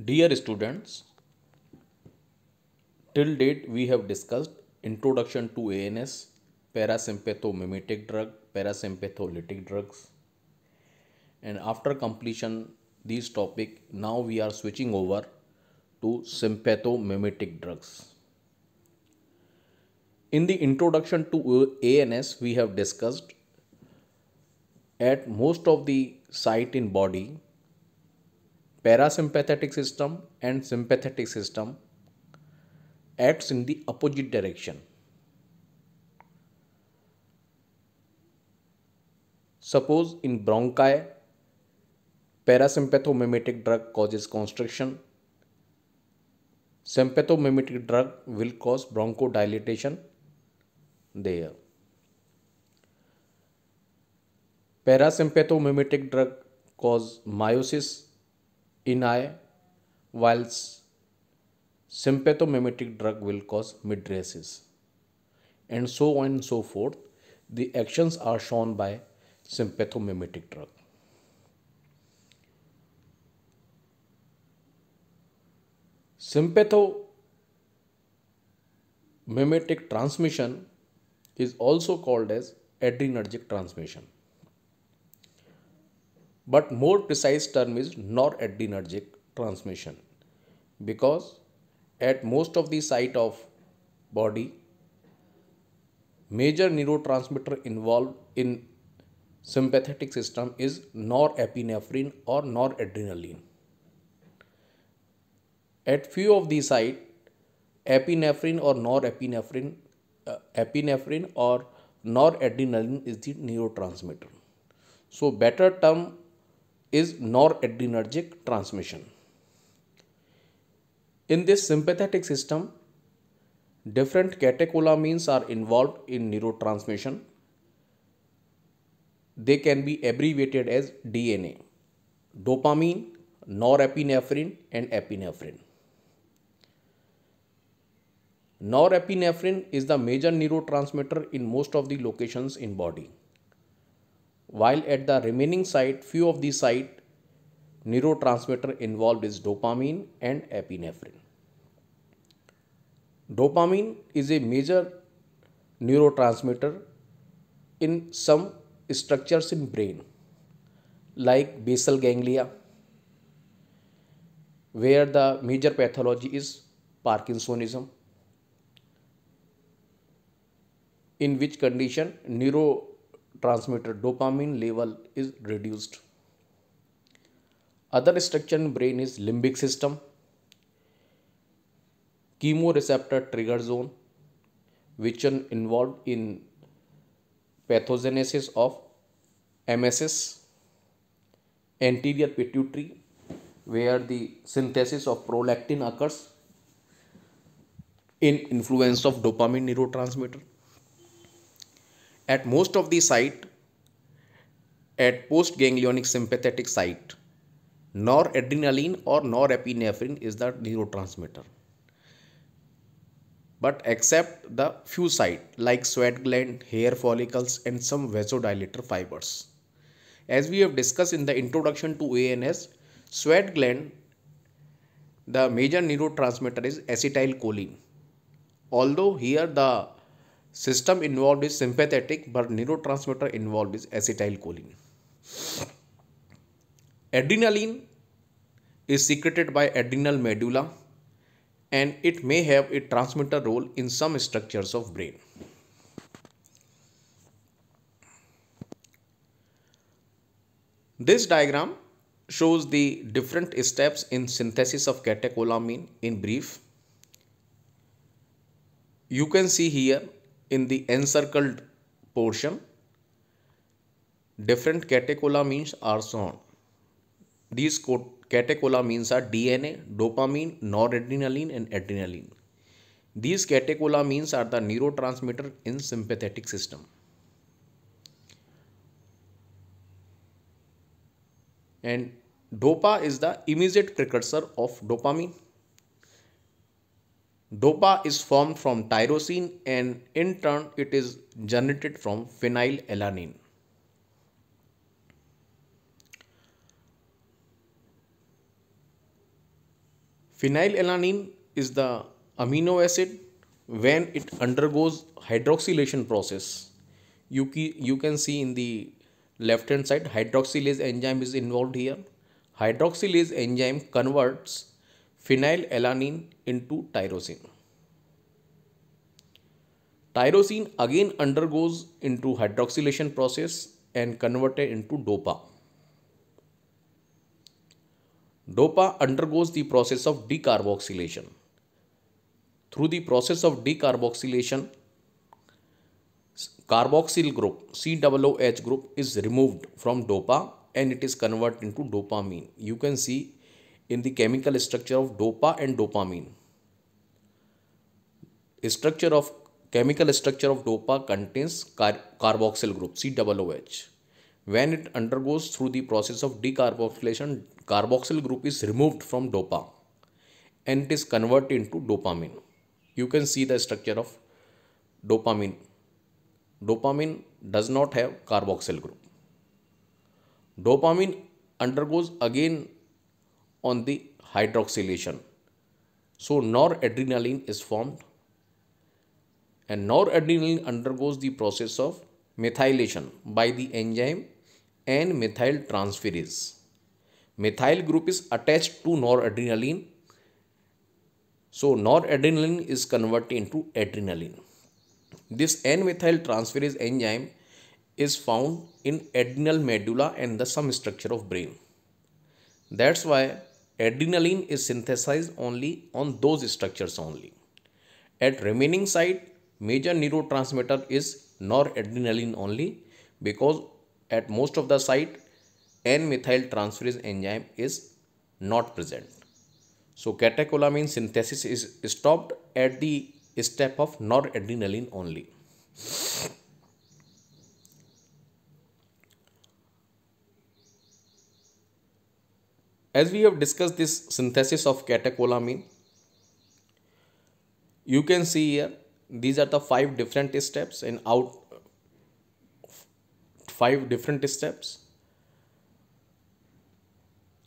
Dear students, till date we have discussed introduction to ANS, parasympathomimetic drug, parasympatholytic drugs, and after completion these topic now we are switching over to sympathomimetic drugs. In the introduction to ANS we have discussed at most of the site in body parasympathetic system and sympathetic system acts in the opposite direction. Suppose in bronchi, parasympathomimetic drug causes constriction. Sympathomimetic drug will cause bronchodilation there. Parasympathomimetic drug cause meiosis in eye, whilst sympathomimetic drug will cause mydriasis, and so on and so forth. The actions are shown by sympathomimetic drug. Sympathomimetic transmission is also called as adrenergic transmission, but more precise term is noradrenergic transmission, because at most of the site of body major neurotransmitter involved in sympathetic system is norepinephrine or noradrenaline. At few of these sites, epinephrine or norepinephrine, epinephrine or noradrenaline is the neurotransmitter. So better term is noradrenergic transmission. In this sympathetic system, different catecholamines are involved in neurotransmission. They can be abbreviated as DNA: dopamine, norepinephrine, and epinephrine. Norepinephrine is the major neurotransmitter in most of the locations in body, while at the remaining site, few of the site neurotransmitter involved is dopamine and epinephrine. Dopamine is a major neurotransmitter in some structures in brain like basal ganglia, where the major pathology is Parkinsonism, in which condition neurotransmitter dopamine level is reduced. Other structure in brain is limbic system, chemoreceptor trigger zone, which are involved in pathogenesis of MSS, anterior pituitary, where the synthesis of prolactin occurs in influence of dopamine neurotransmitter. At most of the site, at postganglionic sympathetic site, noradrenaline or norepinephrine is the neurotransmitter. But except the few site like sweat gland, hair follicles, and some vasodilator fibers. As we have discussed in the introduction to ANS, sweat gland, the major neurotransmitter is acetylcholine. Although here the system involved is sympathetic, but neurotransmitter involved is acetylcholine. Adrenaline is secreted by adrenal medulla, and it may have a transmitter role in some structures of brain. This diagram shows the different steps in synthesis of catecholamine in brief. You can see here in the encircled portion, different catecholamines are shown. These catecholamines are DNA, dopamine, noradrenaline, and adrenaline. These catecholamines are the neurotransmitter in sympathetic system. And DOPA is the immediate precursor of dopamine. DOPA is formed from tyrosine, and in turn it is generated from phenylalanine. Phenylalanine is the amino acid. When it undergoes hydroxylation process, you can see in the left hand side hydroxylase enzyme is involved here. Hydroxylase enzyme converts phenylalanine into tyrosine. Tyrosine again undergoes into hydroxylation process and converted into DOPA. DOPA undergoes the process of decarboxylation. Through the process of decarboxylation, carboxyl group COOH group is removed from DOPA and it is converted into dopamine. You can see in the chemical structure of DOPA and dopamine. Chemical structure of DOPA contains carboxyl group COOH. When it undergoes through the process of decarboxylation, carboxyl group is removed from DOPA and it is converted into dopamine. You can see the structure of dopamine. Dopamine does not have carboxyl group. Dopamine undergoes again on the hydroxylation. So noradrenaline is formed, and noradrenaline undergoes the process of methylation by the enzyme N-methyl transferase. Methyl group is attached to noradrenaline. So noradrenaline is converted into adrenaline. This N-methyl transferase enzyme is found in adrenal medulla and the some structure of brain. That's why adrenaline is synthesized only on those structures only. At remaining site, major neurotransmitter is noradrenaline only, because at most of the site N-methyl transferase enzyme is not present. So catecholamine synthesis is stopped at the step of noradrenaline only. As we have discussed this synthesis of catecholamine, you can see here these are the 5 different steps, and out 5 different steps.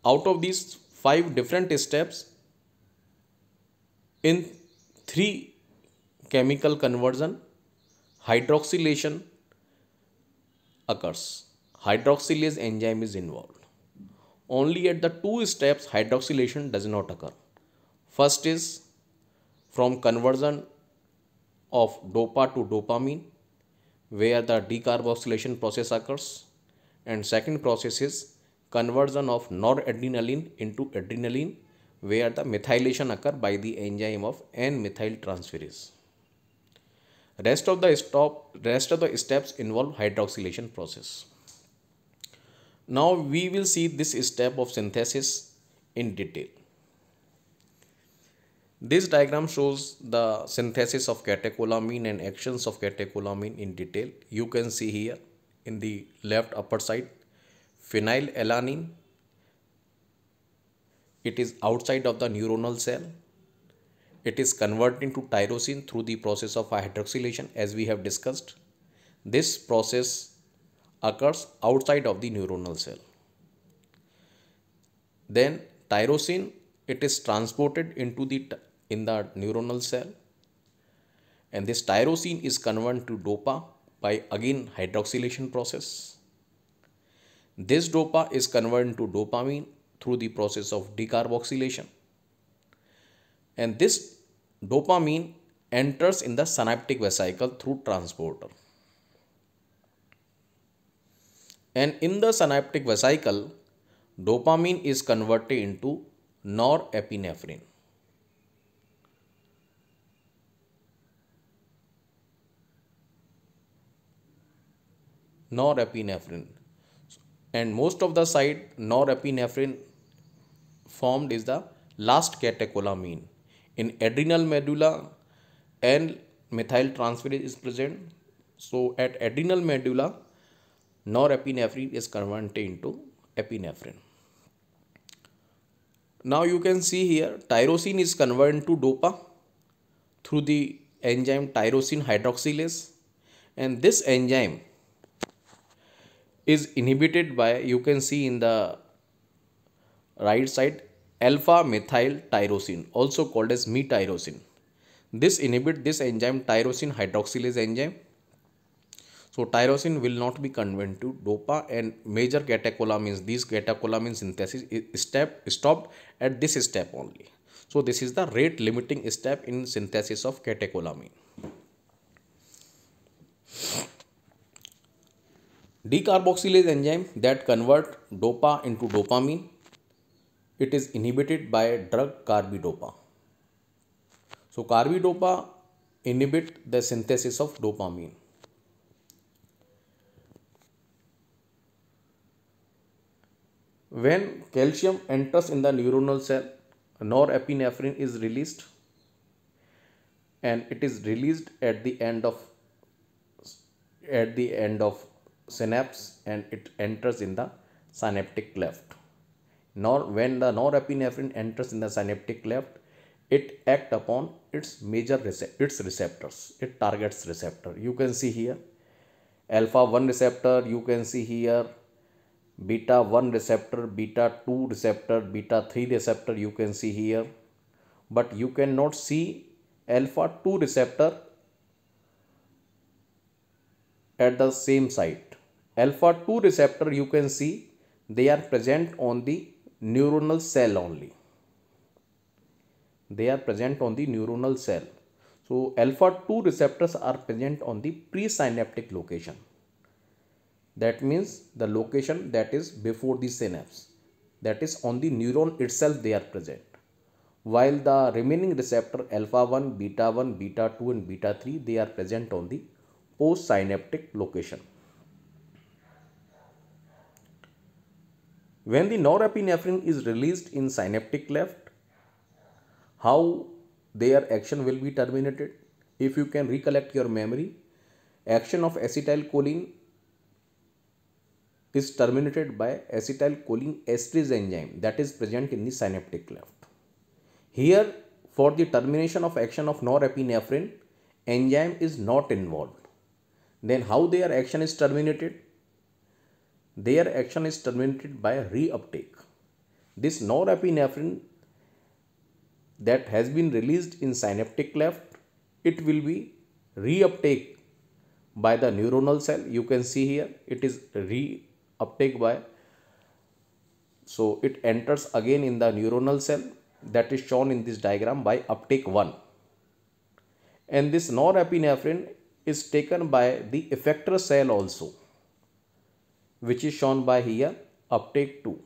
Out of these 5 different steps, in 3 chemical conversion, hydroxylation occurs. Hydroxylase enzyme is involved. Only at the 2 steps hydroxylation does not occur. First is from conversion of DOPA to dopamine, where the decarboxylation process occurs, and second process is conversion of noradrenaline into adrenaline, where the methylation occurs by the enzyme of N-methyl transferase. Rest of the steps involve hydroxylation process. Now we will see this step of synthesis in detail. This diagram shows the synthesis of catecholamine and actions of catecholamine in detail. You can see here in the left upper side, phenylalanine. It is outside of the neuronal cell. It is converted into tyrosine through the process of hydroxylation, as we have discussed. This process occurs outside of the neuronal cell. Then tyrosine, it is transported into in the neuronal cell, and this tyrosine is converted to DOPA by again hydroxylation process. This DOPA is converted to dopamine through the process of decarboxylation, and this dopamine enters in the synaptic vesicle through transporter. And in the synaptic vesicle, dopamine is converted into norepinephrine. Norepinephrine. And most of the site norepinephrine formed is the last catecholamine. In adrenal medulla, N-methyl transferase is present. So at adrenal medulla, norepinephrine is converted into epinephrine. Now you can see here tyrosine is converted to DOPA through the enzyme tyrosine hydroxylase, and this enzyme is inhibited by, you can see in the right side, alpha methyl tyrosine, also called as metyrosine. This inhibit this enzyme tyrosine hydroxylase enzyme. So tyrosine will not be converted to DOPA, and major catecholamines, these catecholamine synthesis is stopped at this step only. So this is the rate limiting step in synthesis of catecholamine. Decarboxylase enzyme that convert DOPA into dopamine, it is inhibited by drug carbidopa. So carbidopa inhibit the synthesis of dopamine. When calcium enters in the neuronal cell, norepinephrine is released, and it is released at the end of synapse, and it enters in the synaptic cleft. When the norepinephrine enters in the synaptic cleft, it acts upon its receptors. It targets receptor. You can see here alpha 1 receptor, you can see here beta 1 receptor, beta 2 receptor, beta 3 receptor, you can see here, but you cannot see alpha 2 receptor at the same site. Alpha 2 receptor, you can see they are present on the neuronal cell only. They are present on the neuronal cell. So alpha 2 receptors are present on the presynaptic location. That means the location that is before the synapse, that is on the neuron itself they are present. While the remaining receptor alpha 1, beta 2 and beta 3, they are present on the postsynaptic location. When the norepinephrine is released in synaptic cleft, how their action will be terminated? If you can recollect your memory, action of acetylcholine is terminated by acetylcholine esterase enzyme that is present in the synaptic cleft. Here, for the termination of action of norepinephrine, enzyme is not involved. Then how their action is terminated? Their action is terminated by reuptake. This norepinephrine that has been released in synaptic cleft, it will be reuptake by the neuronal cell. You can see here it is reuptake by, so it enters again in the neuronal cell, that is shown in this diagram by uptake 1, and this norepinephrine is taken by the effector cell also, which is shown by here uptake 2.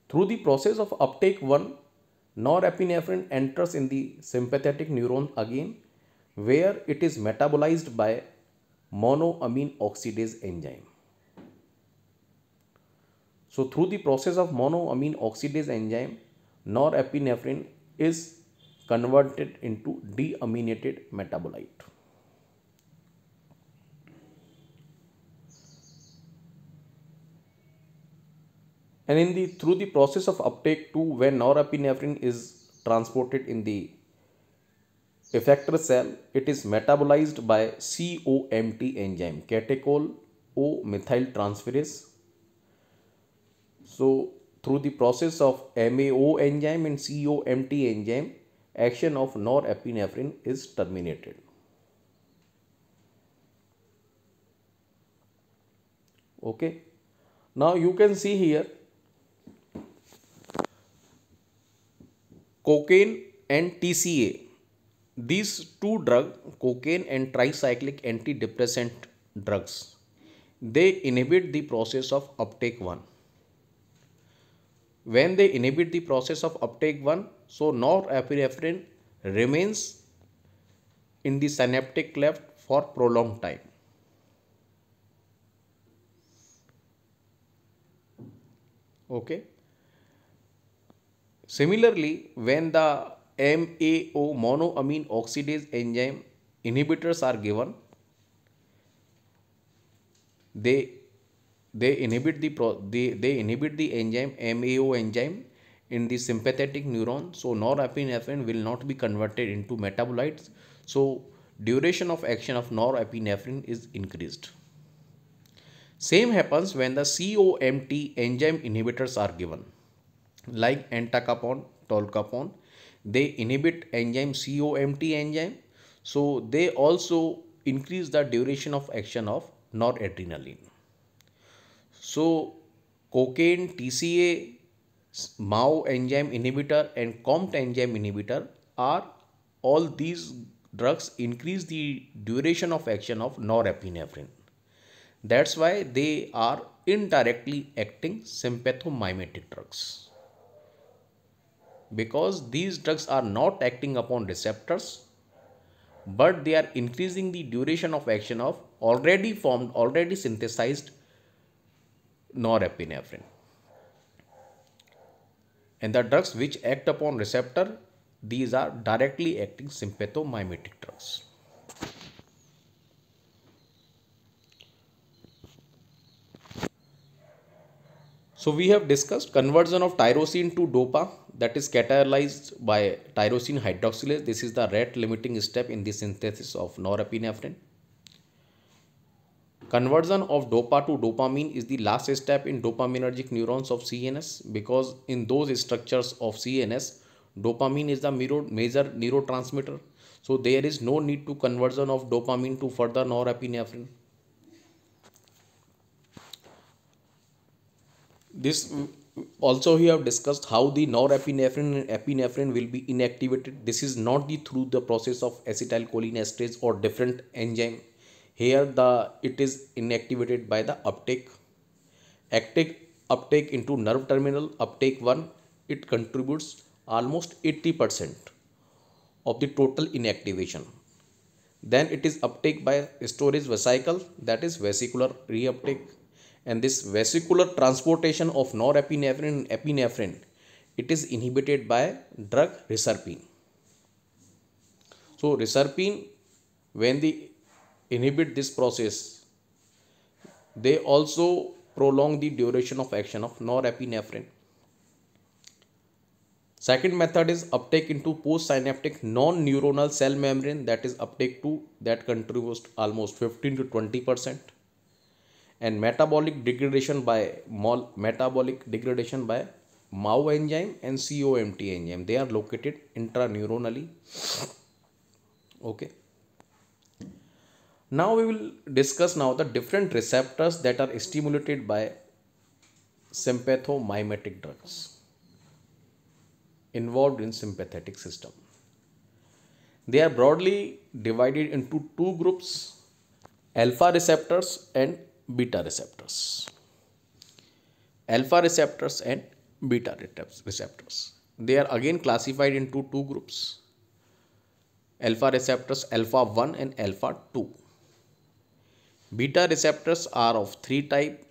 Through the process of uptake 1, norepinephrine enters in the sympathetic neuron again, where it is metabolized by monoamine oxidase enzyme. So through the process of monoamine oxidase enzyme, norepinephrine is converted into deaminated metabolite. And through the process of uptake 2, when norepinephrine is transported in the effector cell, it is metabolized by COMT enzyme, catechol O methyl transferase. So through the process of MAO enzyme and COMT enzyme, action of norepinephrine is terminated. Okay. Now you can see here cocaine and TCA. These two drugs, cocaine and tricyclic antidepressant drugs, they inhibit the process of uptake 1. When they inhibit the process of uptake 1, so norepinephrine remains in the synaptic cleft for prolonged time. Okay. Similarly, when the MAO monoamine oxidase enzyme inhibitors are given, they inhibit the enzyme MAO enzyme in the sympathetic neuron. So norepinephrine will not be converted into metabolites. So duration of action of norepinephrine is increased. Same happens when the COMT enzyme inhibitors are given, like entacapone, tolcapone. They inhibit enzyme COMT enzyme, so they also increase the duration of action of noradrenaline. So cocaine, TCA, MAO enzyme inhibitor and COMT enzyme inhibitor are all these drugs increase the duration of action of norepinephrine. That's why they are indirectly acting sympathomimetic drugs. Because these drugs are not acting upon receptors, but they are increasing the duration of action of already formed, already synthesized norepinephrine. And the drugs which act upon receptor, these are directly acting sympathomimetic drugs. So we have discussed conversion of tyrosine to DOPA, that is catalyzed by tyrosine hydroxylase. This is the rate limiting step in the synthesis of norepinephrine. Conversion of DOPA to dopamine is the last step in dopaminergic neurons of CNS, because in those structures of CNS, dopamine is the major neurotransmitter. So there is no need to conversion of dopamine to further norepinephrine. This also we have discussed how the norepinephrine and epinephrine will be inactivated. This is not through the process of acetylcholinesterase or different enzyme. Here it is inactivated by the uptake. Uptake into nerve terminal, uptake 1, it contributes almost 80% of the total inactivation. Then it is uptake by storage vesicle, that is vesicular reuptake. And this vesicular transportation of norepinephrine and epinephrine, it is inhibited by drug reserpine. So reserpine, when they inhibit this process, they also prolong the duration of action of norepinephrine. Second method is uptake into postsynaptic non-neuronal cell membrane, that is uptake 2, that contributes almost 15 to 20%. And metabolic degradation by MAO enzyme and COMT enzyme. They are located intraneuronally. Okay. Now we will discuss now the different receptors that are stimulated by sympathomimetic drugs involved in sympathetic system. They are broadly divided into two groups: alpha receptors and beta receptors. Alpha receptors and beta receptors. They are again classified into two groups: alpha receptors alpha 1 and alpha 2. Beta receptors are of three types: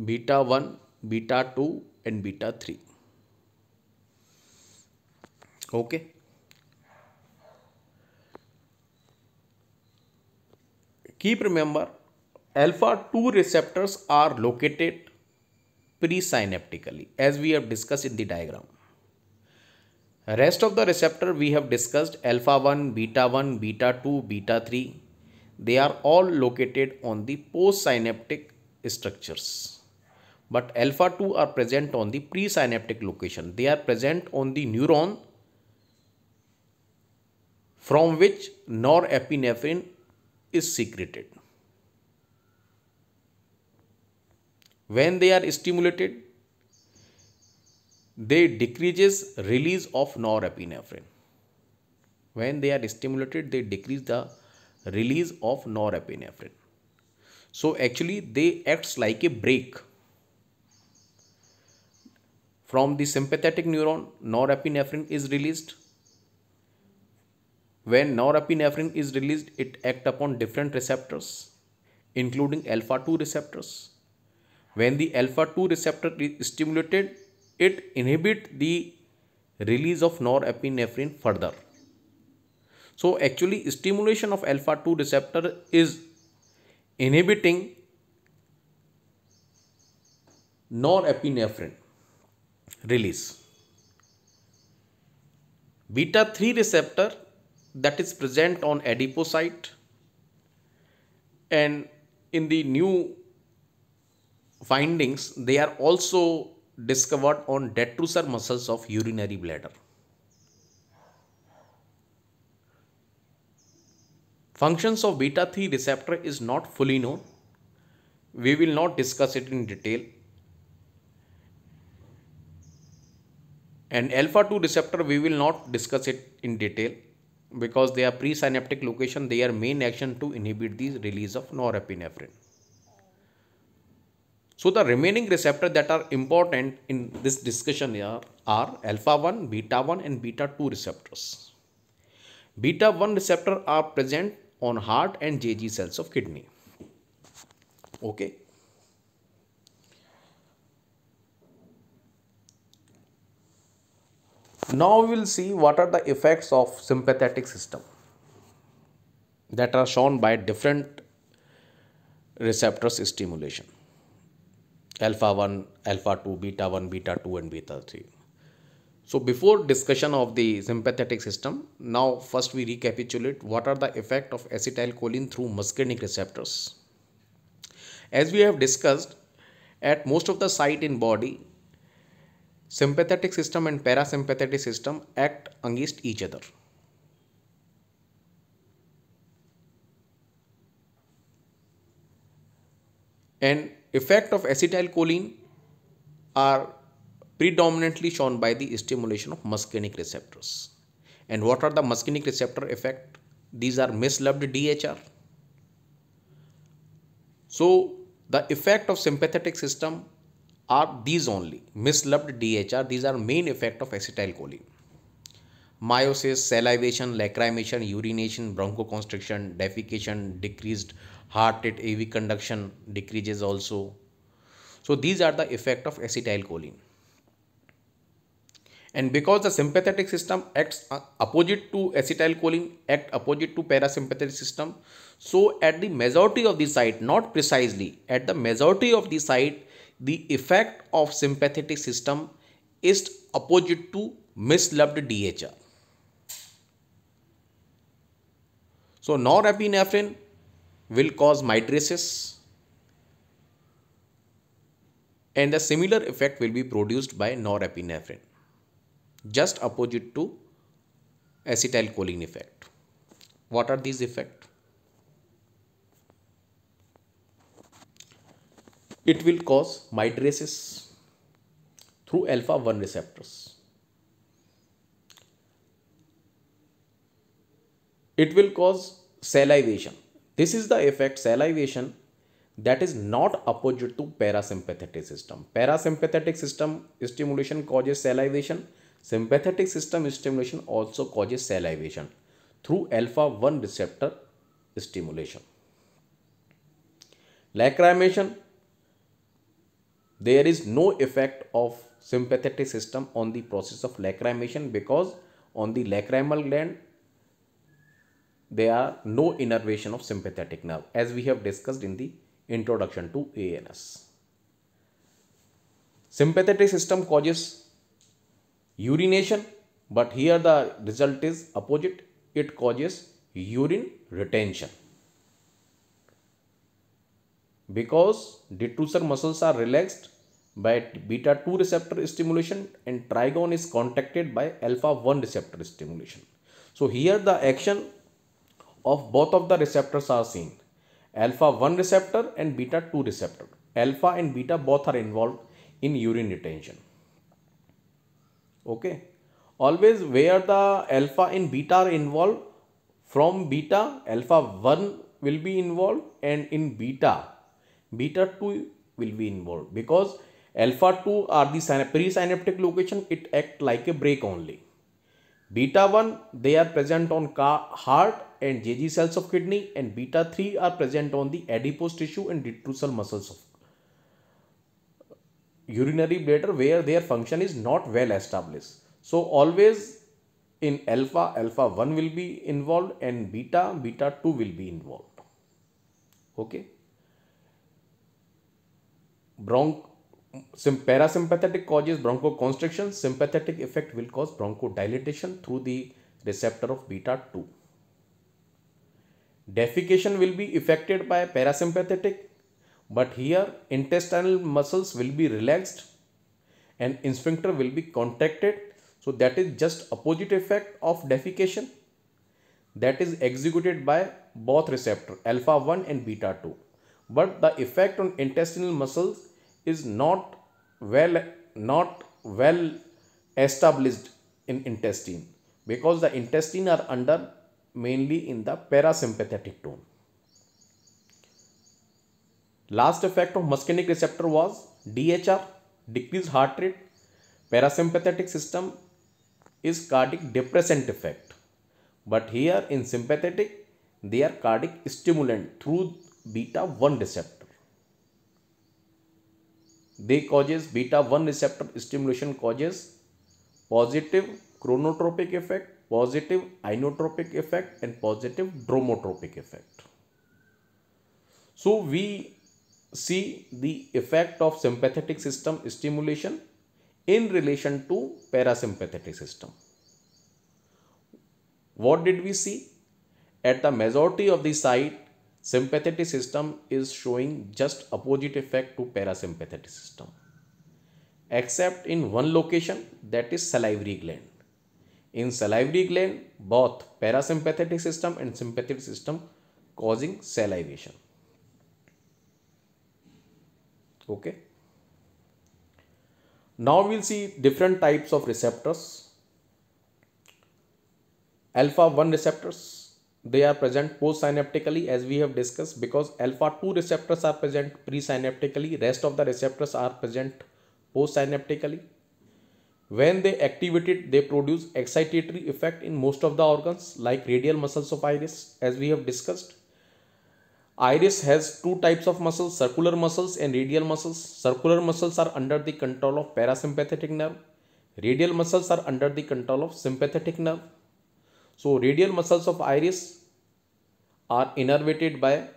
beta 1, beta 2 and beta 3. Okay. Keep remember, alpha 2 receptors are located presynaptically, as we have discussed in the diagram. Rest of the receptor we have discussed: alpha 1, beta 2, beta 3. They are all located on the postsynaptic structures. But alpha 2 are present on the presynaptic location. They are present on the neuron from which norepinephrine is secreted. When they are stimulated, they decreases release of norepinephrine. When they are stimulated, they decrease the release of norepinephrine. So actually they acts like a brake. From the sympathetic neuron, norepinephrine is released. When norepinephrine is released, it acts upon different receptors, including alpha 2 receptors. When the alpha 2 receptor is stimulated, it inhibits the release of norepinephrine further. So actually stimulation of alpha 2 receptor is inhibiting norepinephrine release. Beta 3 receptor, that is present on adipocyte, and in the new findings, they are also discovered on detrusor muscles of urinary bladder. Functions of beta 3 receptor is not fully known. We will not discuss it in detail. And alpha 2 receptor, we will not discuss it in detail because they are presynaptic location. Their main action to inhibit the release of norepinephrine. So the remaining receptors that are important in this discussion are alpha 1, beta 1 and beta 2 receptors. Beta 1 receptor are present on heart and JG cells of kidney. Okay. Now we will see what are the effects of sympathetic system that are shown by different receptors stimulation. Alpha 1, alpha 2, beta 1, beta 2 and beta 3. So before discussion of the sympathetic system, now first we recapitulate what are the effect of acetylcholine through muscarinic receptors. As we have discussed, at most of the site in body, sympathetic system and parasympathetic system act against each other. And effect of acetylcholine are predominantly shown by the stimulation of muscarinic receptors. And what are the muscarinic receptor effect? These are misloved DHR. So the effect of sympathetic system are these only, misloved DHR. These are main effect of acetylcholine. Meiosis, salivation, lacrimation, urination, bronchoconstriction, defecation, decreased heart rate, AV conduction decreases also. So these are the effect of acetylcholine. And because the sympathetic system acts opposite to acetylcholine, act opposite to parasympathetic system, so at the majority of the site, not precisely, at the majority of the site, the effect of sympathetic system is opposite to misloved DHR. So norepinephrine will cause mydriasis and the similar effect will be produced by norepinephrine, just opposite to acetylcholine effect. What are these effects? It will cause mydriasis through alpha 1 receptors. It will cause salivation. This is the effect, salivation, that is not opposite to parasympathetic system. Parasympathetic system stimulation causes salivation. Sympathetic system stimulation also causes salivation through alpha 1 receptor stimulation. Lacrimation, there is no effect of sympathetic system on the process of lacrimation because on the lacrimal gland there are no innervation of sympathetic nerve, as we have discussed in the introduction to ANS. Sympathetic system causes urination, but here the result is opposite. It causes urine retention because detrusor muscles are relaxed by beta 2 receptor stimulation and trigone is contracted by alpha 1 receptor stimulation. So here the action of both of the receptors are seen, alpha 1 receptor and beta 2 receptor. Alpha and beta both are involved in urine retention. Okay, always where the alpha and beta are involved, from beta alpha 1 will be involved and in beta 2 will be involved because alpha 2 are the presynaptic location, it act like a brake only. Beta 1 they are present on heart and JG cells of kidney and beta 3 are present on the adipose tissue and detrusor muscles of urinary bladder where their function is not well established. So always in alpha 1 will be involved and beta 2 will be involved. Okay. Parasympathetic causes bronchoconstriction, sympathetic effect will cause bronchodilation through the receptor of beta 2. Defecation will be affected by parasympathetic, But here intestinal muscles will be relaxed and sphincter will be contracted. So that is just opposite effect of defecation that is executed by both receptor alpha 1 and beta 2. But the effect on intestinal muscles is not well established in intestine, because the intestine are under mainly in the parasympathetic tone. Last effect of muscarinic receptor was DHR, decreased heart rate. Parasympathetic system is cardiac depressant effect, but here in sympathetic they are cardiac stimulant through beta 1 receptor. They causes beta 1 receptor stimulation causes positive chronotropic effect, positive inotropic effect and positive dromotropic effect. So we see the effect of sympathetic system stimulation in relation to parasympathetic system. What did we see? At the majority of the site, sympathetic system is showing just opposite effect to parasympathetic system, except in one location, that is salivary gland. In salivary gland, both parasympathetic system and sympathetic system causing salivation. Okay. Now we'll see different types of receptors. Alpha 1 receptors, they are present postsynaptically as we have discussed, because alpha 2 receptors are present presynaptically, rest of the receptors are present postsynaptically. When they activated, they produce excitatory effect in most of the organs like radial muscles of iris as we have discussed. Iris has two types of muscles, circular muscles and radial muscles. Circular muscles are under the control of parasympathetic nerve. Radial muscles are under the control of sympathetic nerve. So radial muscles of iris are innervated by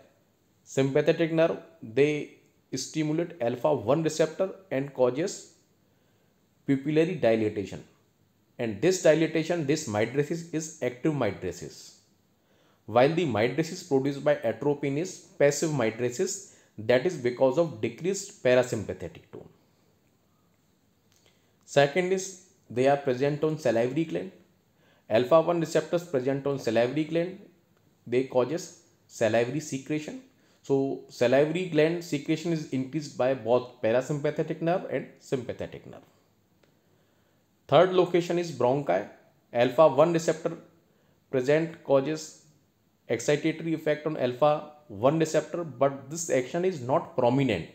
sympathetic nerve. They stimulate alpha 1 receptor and causes pupillary dilatation. And this dilatation, this mydriasis is active mydriasis, while the mydriasis produced by atropine is passive mydriasis, that is because of decreased parasympathetic tone. Second is they are present on salivary gland. Alpha 1 receptors present on salivary gland, they causes salivary secretion. So salivary gland secretion is increased by both parasympathetic nerve and sympathetic nerve. Third location is bronchi. Alpha 1 receptor present causes excitatory effect on alpha 1 receptor, but this action is not prominent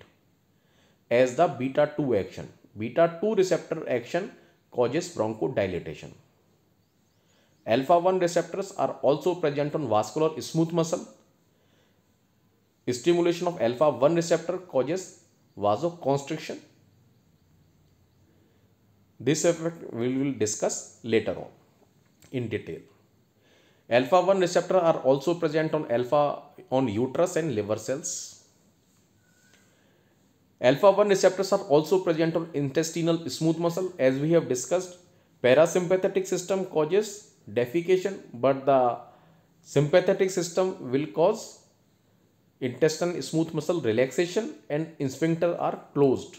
as the beta 2 action. Beta 2 receptor action causes bronchodilation. Alpha 1 receptors are also present on vascular smooth muscle. Stimulation of alpha 1 receptor causes vasoconstriction. This effect we will discuss later on in detail. Alpha 1 receptor are also present on uterus and liver cells. Alpha 1 receptors are also present on intestinal smooth muscle. As we have discussed, parasympathetic system causes defecation, but the sympathetic system will cause intestinal smooth muscle relaxation and sphincter are closed.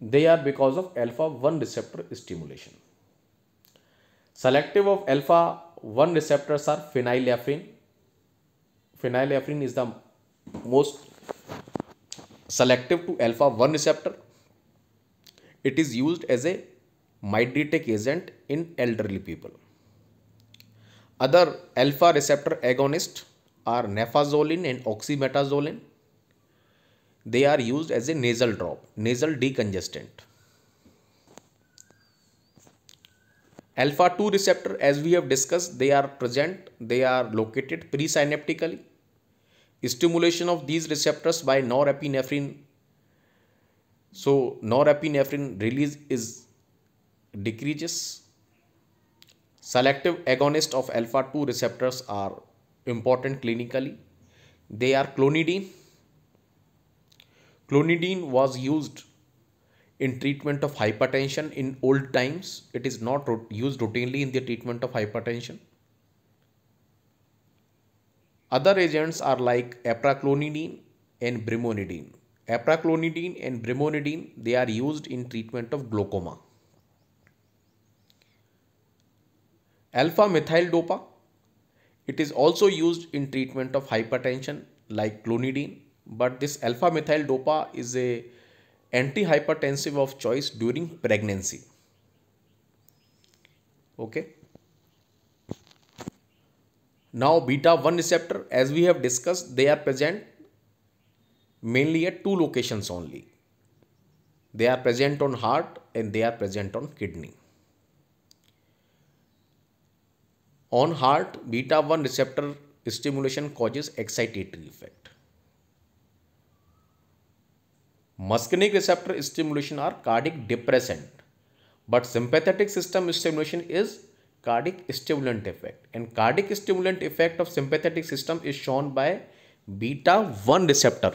They are because of alpha 1 receptor stimulation. Selective of alpha 1 receptors are phenylephrine. Phenylephrine is the most selective to alpha 1 receptor. It is used as a mydriatic agent in elderly people. Other alpha receptor agonists are nafazoline and oxymetazoline. They are used as a nasal drop, nasal decongestant. Alpha 2 receptor, as we have discussed, they are located presynaptically. Stimulation of these receptors by norepinephrine. So norepinephrine release is decreases. Selective agonists of alpha 2 receptors are important clinically. They are clonidine. Clonidine was used in treatment of hypertension in old times. It is not used routinely in the treatment of hypertension. Other agents are like apraclonidine and brimonidine. Apraclonidine and brimonidine, they are used in treatment of glaucoma. Alpha methyl dopa, it is also used in treatment of hypertension like clonidine, but this alpha methyl dopa is a antihypertensive of choice during pregnancy. Okay. Now beta 1 receptor, as we have discussed, they are present mainly at two locations only. They are present on heart and they are present on kidney. On heart, beta 1 receptor stimulation causes excitatory effect. Muscarinic receptor stimulation are cardiac depressant, but sympathetic system stimulation is cardiac stimulant effect, and cardiac stimulant effect of sympathetic system is shown by beta 1 receptor.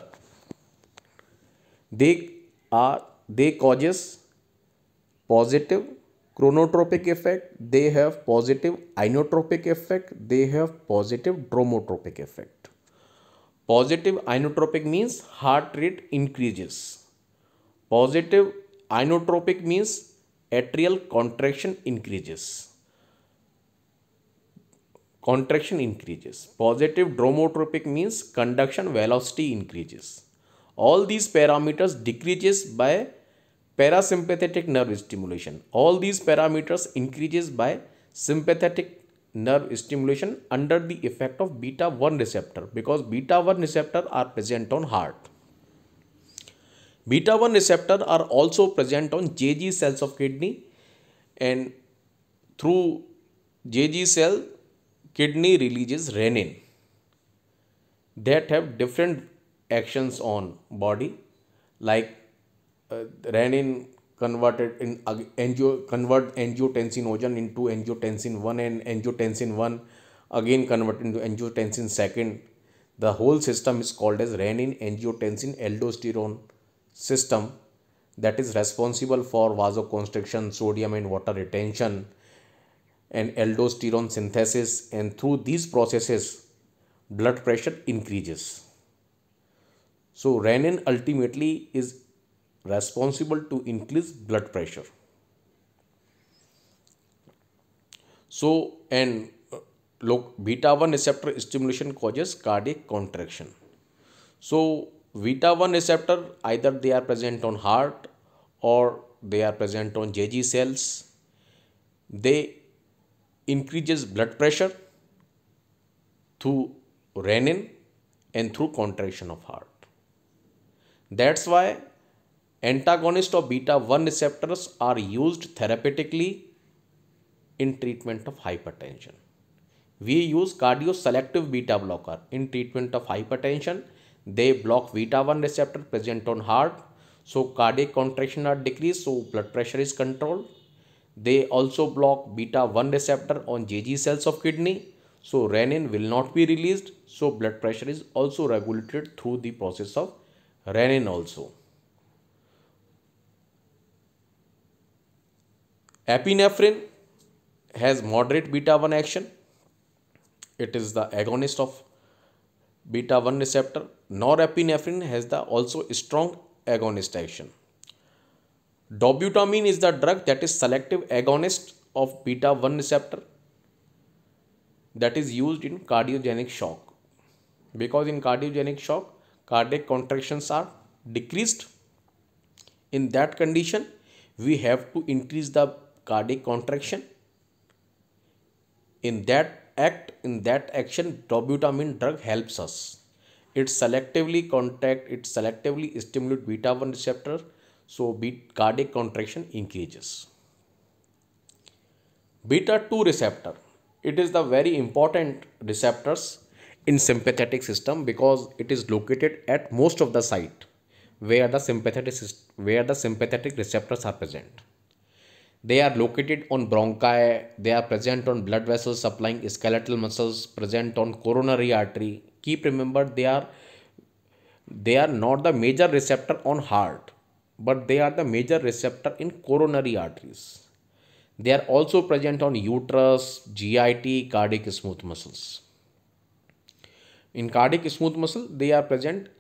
They causes positive chronotropic effect, they have positive inotropic effect, they have positive dromotropic effect. Positive inotropic means heart rate increases. Positive inotropic means atrial contraction increases. Positive dromotropic means conduction velocity increases. All these parameters decreases by parasympathetic nerve stimulation. All these parameters increases by sympathetic nerve stimulation under the effect of beta 1 receptor, because beta 1 receptor are present on heart. Beta 1 receptor are also present on JG cells of kidney, and through JG cell, kidney releases renin that have different actions on body, like renin convert angiotensinogen into angiotensin 1, and angiotensin 1 again convert into angiotensin 2. The whole system is called as renin angiotensin aldosterone system, that is responsible for vasoconstriction, sodium and water retention, and aldosterone synthesis, and through these processes blood pressure increases. So renin ultimately is responsible to increase blood pressure. So, and beta 1 receptor stimulation causes cardiac contraction. So beta 1 receptor, either they are present on heart or they are present on JG cells. They increases blood pressure through renin and through contraction of heart. That's why antagonists of beta 1 receptors are used therapeutically in treatment of hypertension. We use cardioselective beta blocker in treatment of hypertension. They block beta 1 receptor present on heart, so cardiac contraction are decreased, so blood pressure is controlled. They also block beta 1 receptor on JG cells of kidney, so renin will not be released, so blood pressure is also regulated through the process of renin also. Epinephrine has moderate beta 1 action. It is the agonist of beta 1 receptor. Norepinephrine has the also strong agonist action. Dobutamine is the drug that is selective agonist of beta 1 receptor, that is used in cardiogenic shock, because in cardiogenic shock cardiac contractions are decreased. In that condition we have to increase the cardiac contraction. In that action, dobutamine drug helps us. It selectively stimulates beta 1 receptor, so cardiac contraction increases. Beta 2 receptor, it is the very important receptors in sympathetic system, because it is located at most of the site where the sympathetic receptors are present. They are located on bronchi, they are present on blood vessels supplying skeletal muscles, present on coronary artery. Keep remember, they are not the major receptor on heart, but they are the major receptor in coronary arteries. They are also present on uterus, GIT, cardiac smooth muscles. In cardiac smooth muscle, they are present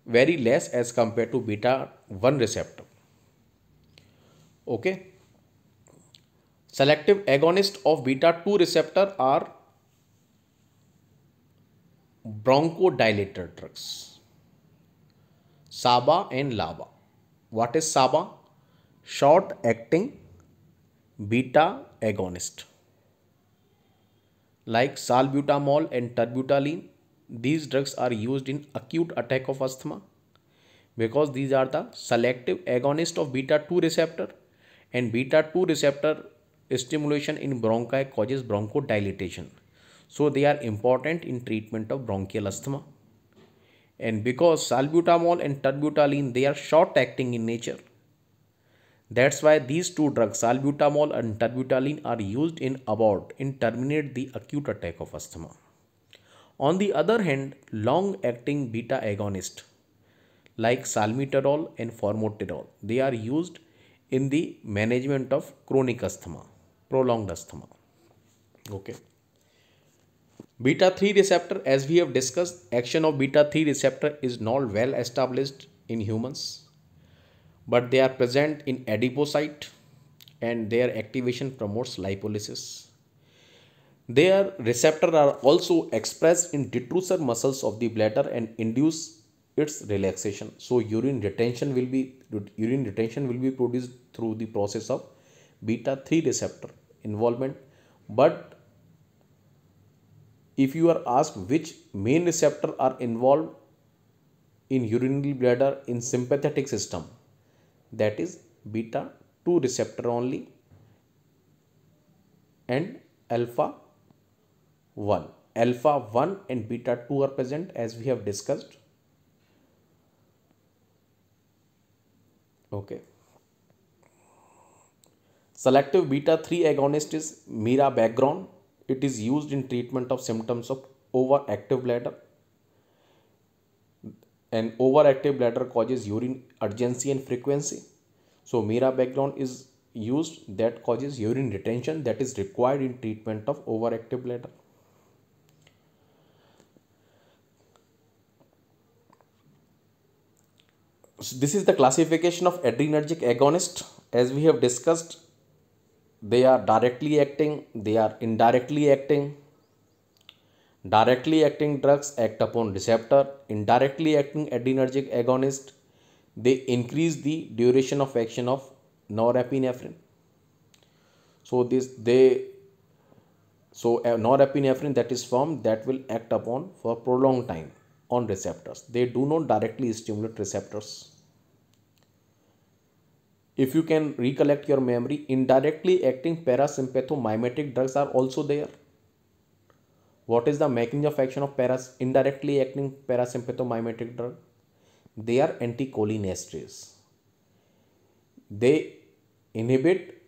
very less as compared to beta 1 receptor. Okay. Selective agonists of beta 2 receptor are bronchodilator drugs, SABA and LABA. What is SABA? Short acting beta agonist. Like salbutamol and terbutaline, these drugs are used in acute attack of asthma because these are the selective agonist of beta 2 receptor, and beta 2 receptor stimulation in bronchi causes bronchodilation. So they are important in treatment of bronchial asthma. And because salbutamol and terbutaline, they are short acting in nature, that's why these two drugs, salbutamol and terbutaline, are used in terminate the acute attack of asthma. On the other hand, long-acting beta agonist like salmeterol and formoterol, they are used in the management of chronic asthma, prolonged asthma. Okay. Beta 3 receptor, as we have discussed, action of beta 3 receptor is not well established in humans, but they are present in adipocyte and their activation promotes lipolysis. Their receptors are also expressed in detrusor muscles of the bladder and induce its relaxation. So urine retention will be produced through the process of beta 3 receptor involvement. But if you are asked which main receptor are involved in urinary bladder in sympathetic system, that is beta 2 receptor only and alpha 1. Alpha 1 and beta 2 are present as we have discussed. Okay. Selective beta 3 agonist is mirabegron. It is used in treatment of symptoms of overactive bladder. And overactive bladder causes urine urgency and frequency. So mirabegron is used that causes urine retention that is required in treatment of overactive bladder. So this is the classification of adrenergic agonist. As we have discussed, they are directly acting, they are indirectly acting. Directly acting drugs act upon receptor. Indirectly acting adrenergic agonist, they increase the duration of action of norepinephrine. So norepinephrine that is formed, that will act upon for prolonged time on receptors. They do not directly stimulate receptors. If you can recollect your memory, indirectly acting parasympathomimetic drugs are also there. What is the mechanism of action of indirectly acting parasympathomimetic drug? They are anticholinesterase. They inhibit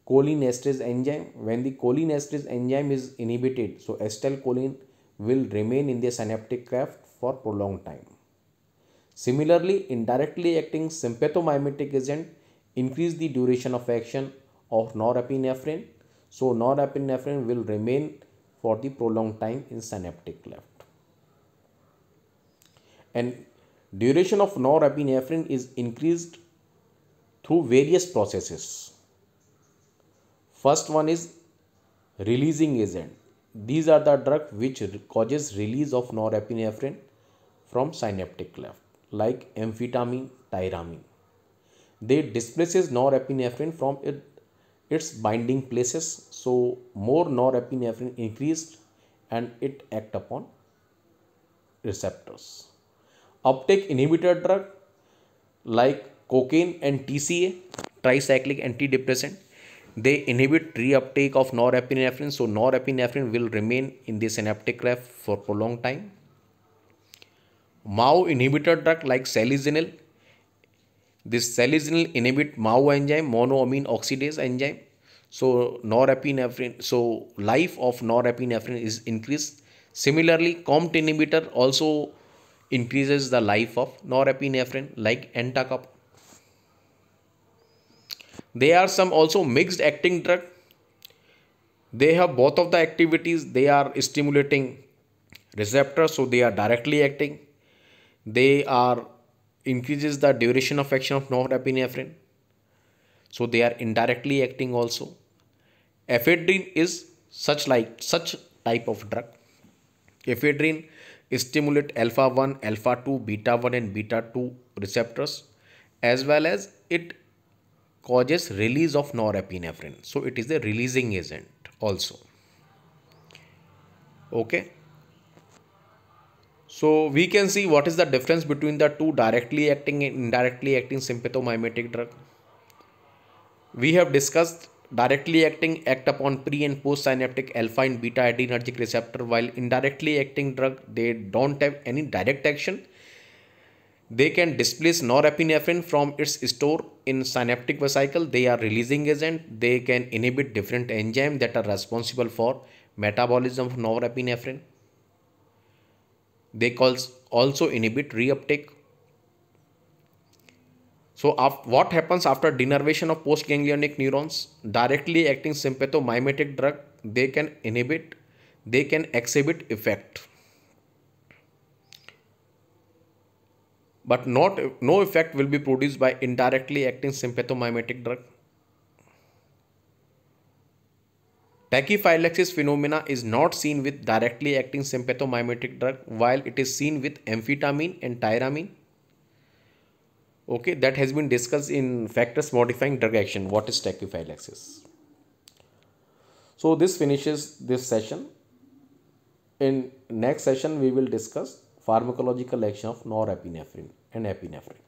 cholinesterase enzyme. When the cholinesterase enzyme is inhibited, so acetylcholine will remain in the synaptic cleft for prolonged time. Similarly, indirectly acting sympathomimetic agent increase the duration of action of norepinephrine. So norepinephrine will remain for the prolonged time in synaptic cleft. And duration of norepinephrine is increased through various processes. First one is releasing agent. These are the drugs which causes release of norepinephrine from synaptic cleft, like amphetamine, tyramine. They displaces norepinephrine from its binding places, so more norepinephrine increased and it act upon receptors. Uptake inhibitor drug like cocaine and TCA, tricyclic antidepressant, they inhibit reuptake of norepinephrine, so norepinephrine will remain in the synaptic cleft for prolonged time. MAO inhibitor drug like salicylic, this salicylic inhibit MAO enzyme, monoamine oxidase enzyme. So norepinephrine, so life of norepinephrine is increased. Similarly, COMT inhibitor also increases the life of norepinephrine like entacapone. There are some also mixed acting drug. They have both of the activities. They are stimulating receptors, so they are directly acting. They are increases the duration of action of norepinephrine. So they are indirectly acting also. Ephedrine is such type of drug. Ephedrine stimulate alpha 1, alpha 2, beta 1 and beta 2 receptors, as well as it causes release of norepinephrine. So it is a releasing agent also. Okay. So we can see what is the difference between the two directly acting and indirectly acting sympathomimetic drug. We have discussed directly acting act upon pre and post synaptic alpha and beta adrenergic receptor, while indirectly acting drug, they don't have any direct action. They can displace norepinephrine from its store in synaptic vesicle. They are releasing agent. They can inhibit different enzymes that are responsible for metabolism of norepinephrine. They also inhibit reuptake. So what happens after denervation of postganglionic neurons? Directly acting sympathomimetic drug, they can exhibit effect, but no effect will be produced by indirectly acting sympathomimetic drug. Tachyphylaxis phenomena is not seen with directly acting sympathomimetic drug, while it is seen with amphetamine and tyramine. Okay, that has been discussed in factors modifying drug action. What is tachyphylaxis? So this finishes this session. In next session, we will discuss pharmacological action of norepinephrine and epinephrine.